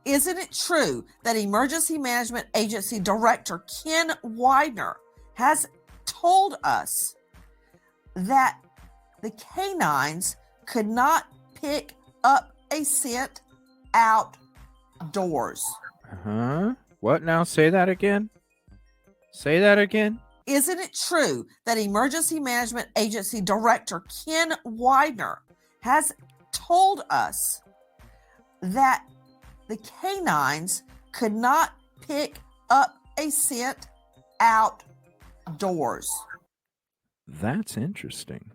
Isn't it true that Emergency Management Agency Director Ken Widener has told us that the canines could not pick up a scent outdoors? Huh? What now? Say that again? Say that again? Isn't it true that Emergency Management Agency Director Ken Widener has told us that the canines could not pick up a scent outdoors? That's interesting.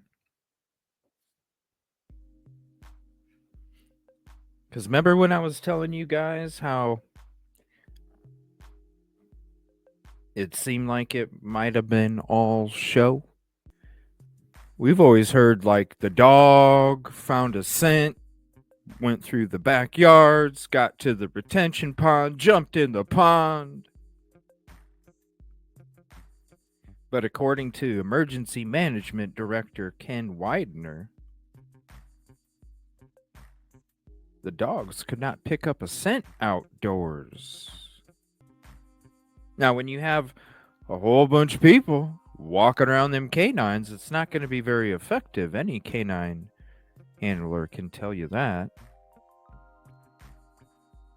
Because remember when I was telling you guys how it seemed like it might have been all show? We've always heard like the dog found a scent, went through the backyards, got to the retention pond, jumped in the pond. But according to Emergency Management Director Ken Widener, the dogs could not pick up a scent outdoors. Now, when you have a whole bunch of people walking around them canines, it's not going to be very effective. Any canine handler can tell you that.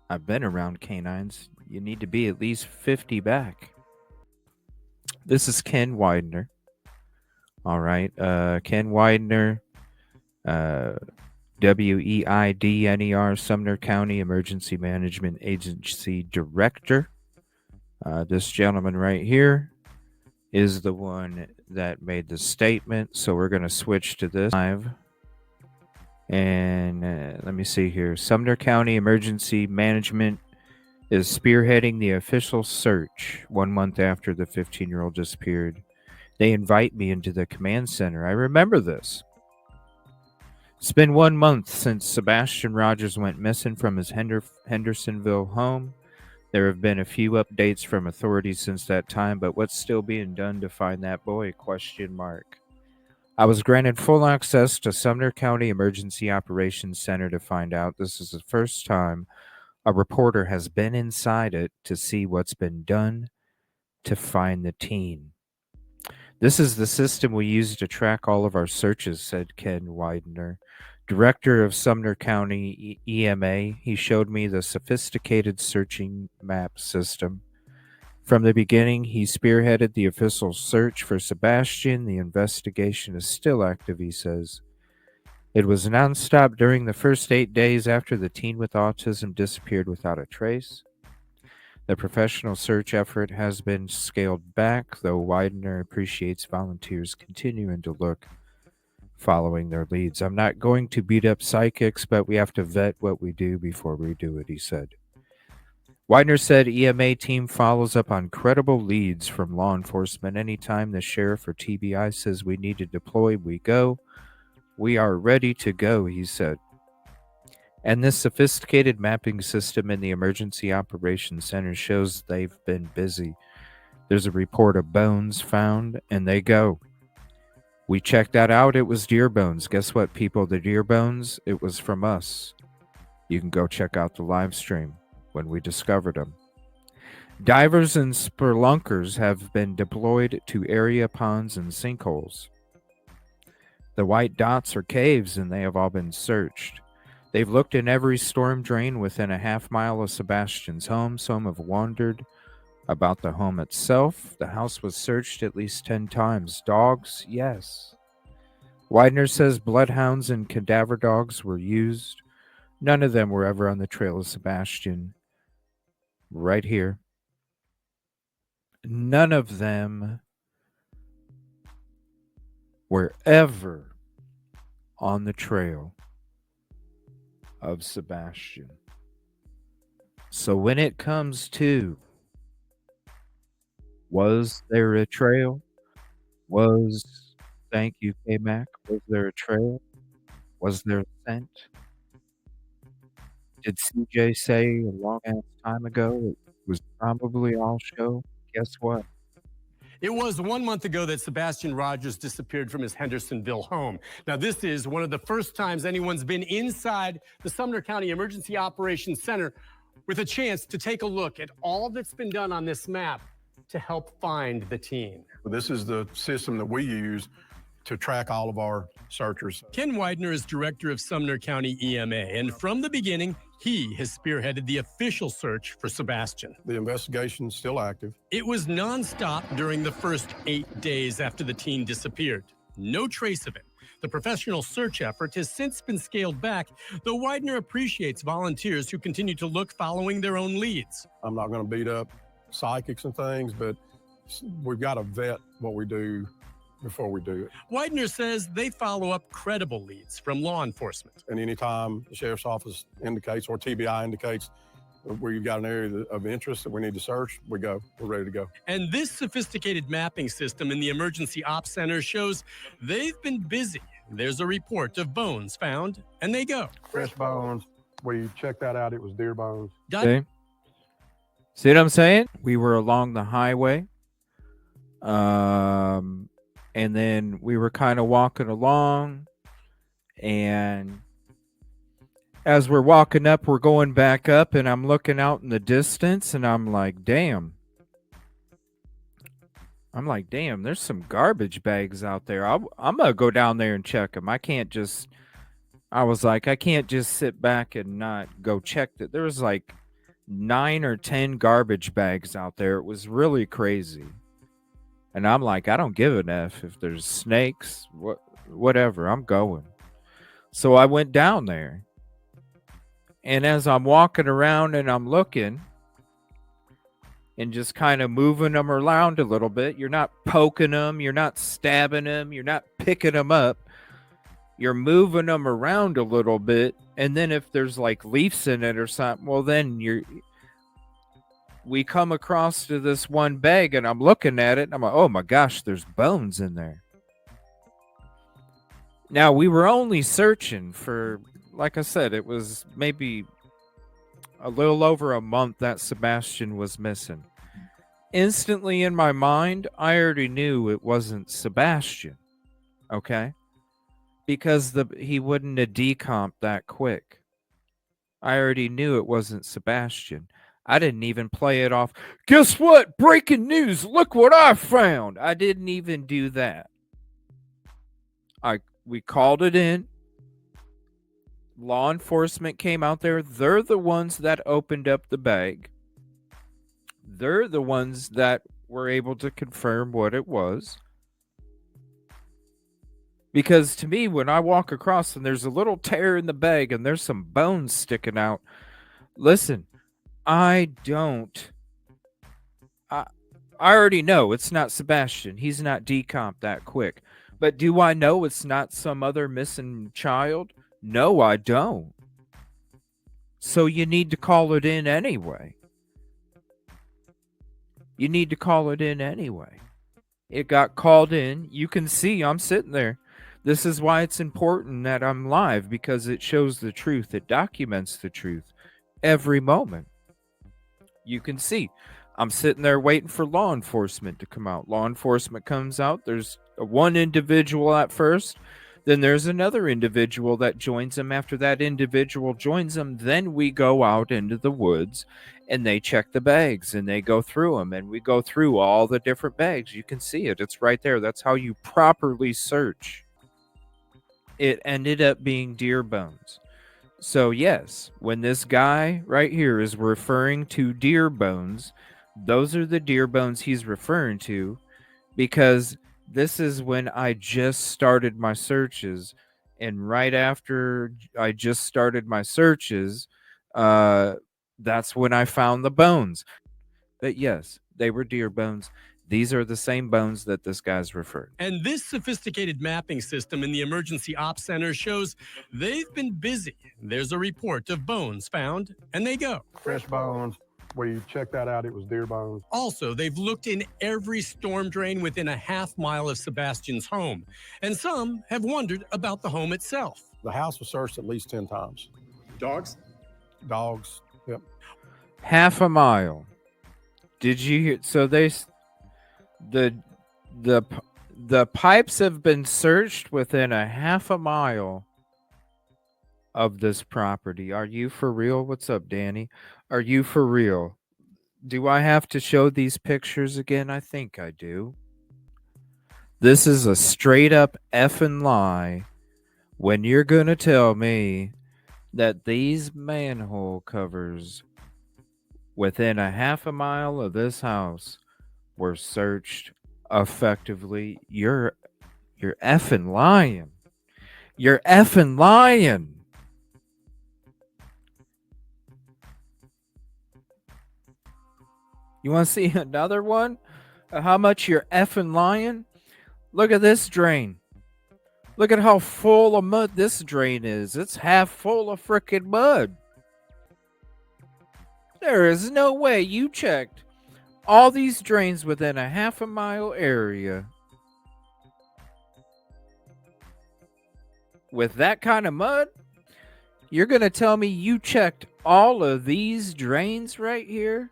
I've been around canines. You need to be at least 50 back. This is Ken Widener. All right. Ken Widener, WEIDNER, Sumner County Emergency Management Agency Director. This gentleman right here is the one that made the statement. So we're going to switch to this live. And let me see here. Sumner County Emergency Management is spearheading the official search 1 month after the 15-year-old disappeared. They invite me into the command center. I remember this. It's been 1 month since Sebastian Rogers went missing from his Hendersonville home. There have been a few updates from authorities since that time, but what's still being done to find that boy? ? I was granted full access to Sumner County Emergency Operations Center to find out. This is the first time a reporter has been inside it to see what's been done to find the teen. This is the system we use to track all of our searches, said Ken Widener, director of Sumner County EMA. He showed me the sophisticated searching map system. From the beginning, he spearheaded the official search for Sebastian. The investigation is still active, he says. It was nonstop during the first 8 days after the teen with autism disappeared without a trace. The professional search effort has been scaled back, though Widener appreciates volunteers continuing to look, following their leads. I'm not going to beat up psychics, but we have to vet what we do before we do it, he said. Widener said EMA team follows up on credible leads from law enforcement. Anytime the sheriff or TBI says we need to deploy, we go. We are ready to go, he said. And this sophisticated mapping system in the Emergency Operations Center shows they've been busy. There's a report of bones found, and they go. We checked that out. It was deer bones. Guess what, people? The deer bones, it was from us. You can go check out the live stream when we discovered them. Divers and spelunkers have been deployed to area ponds and sinkholes. The white dots are caves, and they have all been searched. They've looked in every storm drain within a half mile of Sebastian's home. Some have wondered about the home itself. The house was searched at least 10 times. Dogs, yes. Widener says bloodhounds and cadaver dogs were used. None of them were ever on the trail of Sebastian. Right here. None of them were ever on the trail of Sebastian. So when it comes to, was there a trail? Thank you, K-Mac. Was there a trail? Was there a scent? Did CJ say a long ass time ago it was probably all show? Guess what? It was 1 month ago that Sebastian Rogers disappeared from his Hendersonville home. Now, this is one of the first times anyone's been inside the Sumner County Emergency Operations Center with a chance to take a look at all that's been done on this map to help find the teen. This is the system that we use to track all of our searchers. Ken Widener is director of Sumner County EMA, and from the beginning, he has spearheaded the official search for Sebastian. The investigation's still active. It was nonstop during the first 8 days after the teen disappeared. No trace of him. The professional search effort has since been scaled back, though Widener appreciates volunteers who continue to look following their own leads. I'm not going to beat up psychics and things, but we've got to vet what we do before we do it. Widener says they follow up credible leads from law enforcement. And anytime the sheriff's office indicates or TBI indicates where you've got an area of interest that we need to search, we go. We're ready to go. And this sophisticated mapping system in the Emergency Ops Center shows they've been busy. There's a report of bones found, and they go. Fresh bones. We checked that out. It was deer bones. Okay. See what I'm saying? We were along the highway. And then we were kind of walking along, and as we're walking up, we're going back up, and I'm looking out in the distance, and I'm like, damn, there's some garbage bags out there. I'm going to go down there and check them. I can't just sit back and not go check that. There was like 9 or 10 garbage bags out there. It was really crazy. And I'm like, I don't give an F if there's snakes, whatever, I'm going. So I went down there. And as I'm walking around and I'm looking and just kind of moving them around a little bit, you're not poking them, you're not stabbing them, you're not picking them up. You're moving them around a little bit. And then if there's like leaves in it or something, well, then we come across to this one bag, and I'm looking at it, and I'm like, oh my gosh, there's bones in there. Now, we were only searching for, like I said, it was maybe a little over a month that Sebastian was missing. Instantly in my mind, I already knew it wasn't Sebastian, okay? Because he wouldn't have decomped that quick. I already knew it wasn't Sebastian. I didn't even play it off. Guess what? Breaking news. Look what I found. I didn't even do that. We called it in. Law enforcement came out there. They're the ones that opened up the bag. They're the ones that were able to confirm what it was. Because to me, when I walk across and there's a little tear in the bag and there's some bones sticking out, listen, I already know it's not Sebastian. He's not decomped that quick. But do I know it's not some other missing child? No, I don't. So you need to call it in anyway. It got called in. You can see I'm sitting there. This is why it's important that I'm live, because it shows the truth. It documents the truth every moment. You can see I'm sitting there waiting for law enforcement to come out. Law enforcement comes out. There's one individual at first. Then there's another individual that joins them. After that individual joins them, then we go out into the woods and they check the bags and they go through them. And we go through all the different bags. You can see it. It's right there. That's how you properly search. It ended up being deer bones. So yes, when this guy right here is referring to deer bones, those are the deer bones he's referring to, because this is when I just started my searches. And right after I just started my searches, that's when I found the bones. But yes, they were deer bones. These are the same bones that this guy's referred. And this sophisticated mapping system in the Emergency Ops Center shows they've been busy. There's a report of bones found, and they go. Fresh bones. We checked that out. It was deer bones. Also, they've looked in every storm drain within a half mile of Sebastian's home. And some have wondered about the home itself. The house was searched at least 10 times. Dogs? Dogs, yep. Half a mile. Did you hear? So the The pipes have been searched within a half a mile of this property. Are you for real? What's up, Danny? Are you for real? Do I have to show these pictures again? I think I do. This is a straight up effing lie when you're going to tell me that these manhole covers within a half a mile of this house were searched effectively. You're effing lying. You're effing lying. You want to see another one? How much you're effing lying? Look at this drain. Look at how full of mud this drain is. It's half full of frickin' mud. There is no way you checked all these drains within a half a mile area with that kind of mud. You're going to tell me you checked all of these drains right here?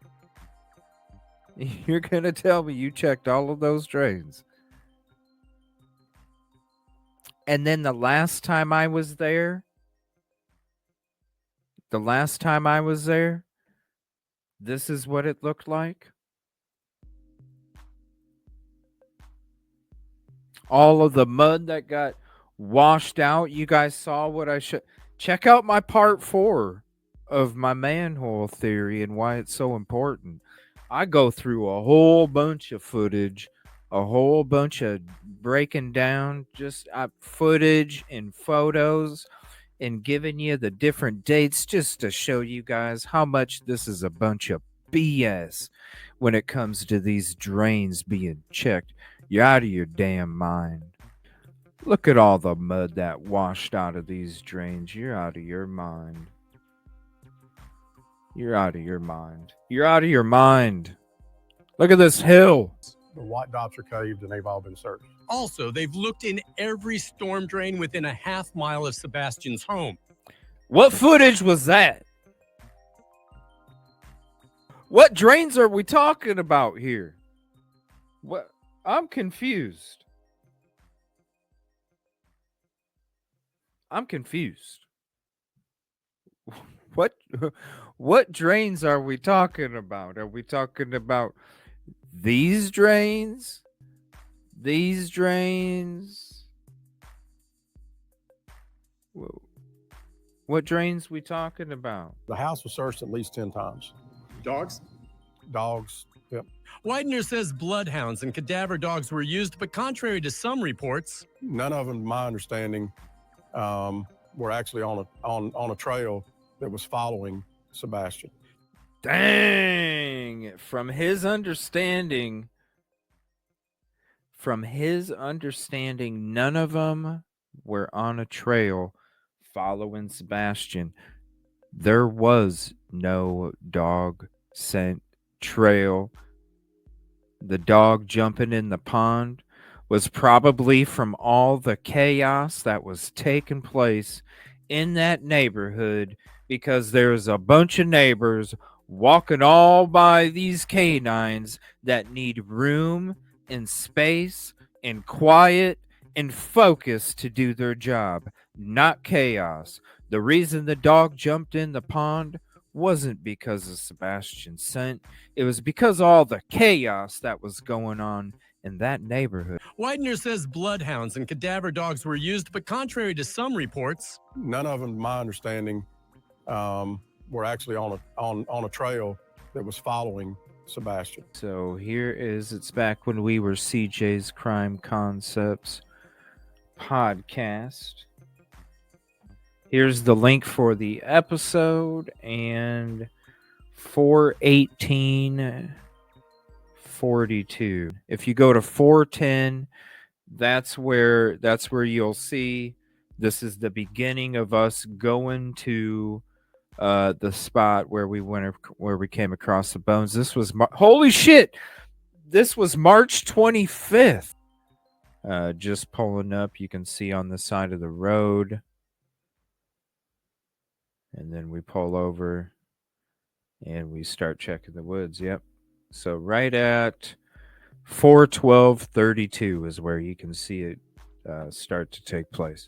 You're going to tell me you checked all of those drains. And then the last time I was there, this is what it looked like. All of the mud that got washed out. You guys saw what I should. Check out my part 4 of my manhole theory and why it's so important. I go through a whole bunch of footage, a whole bunch of breaking down just footage and photos and giving you the different dates just to show you guys how much this is a bunch of BS when it comes to these drains being checked. You're out of your damn mind. Look at all the mud that washed out of these drains. You're out of your mind. You're out of your mind. You're out of your mind. Look at this hill. The white dots are caved and they've all been searched. Also, they've looked in every storm drain within a half mile of Sebastian's home. What footage was that? What drains are we talking about here? What? I'm confused. What drains are we talking about? Are we talking about these drains? These drains? What drains we talking about? The house was searched at least 10 times. Dogs? Dogs, yep. Widener says bloodhounds and cadaver dogs were used, but contrary to some reports, None of them, to my understanding, were actually on a trail that was following Sebastian. Dang! From his understanding, none of them were on a trail following Sebastian. There was no dog scent trail. The dog jumping in the pond was probably from all the chaos that was taking place in that neighborhood, because there's a bunch of neighbors walking all by these canines that need room and space and quiet and focus to do their job, not chaos. The reason the dog jumped in the pond wasn't because of Sebastian's scent. It was because of all the chaos that was going on in that neighborhood. Widener says bloodhounds and cadaver dogs were used, but contrary to some reports, None of them, to my understanding, were actually on a trail that was following Sebastian. So here is, it's back when we were CJ's Crime Concepts podcast. Here's the link for the episode, and 41842. If you go to 410, that's where you'll see this is the beginning of us going to the spot where we came across the bones. This was holy shit. This was March 25th. Just pulling up, you can see on the side of the road. And then we pull over and we start checking the woods. Yep. So right at 4/12/32 is where you can see it start to take place.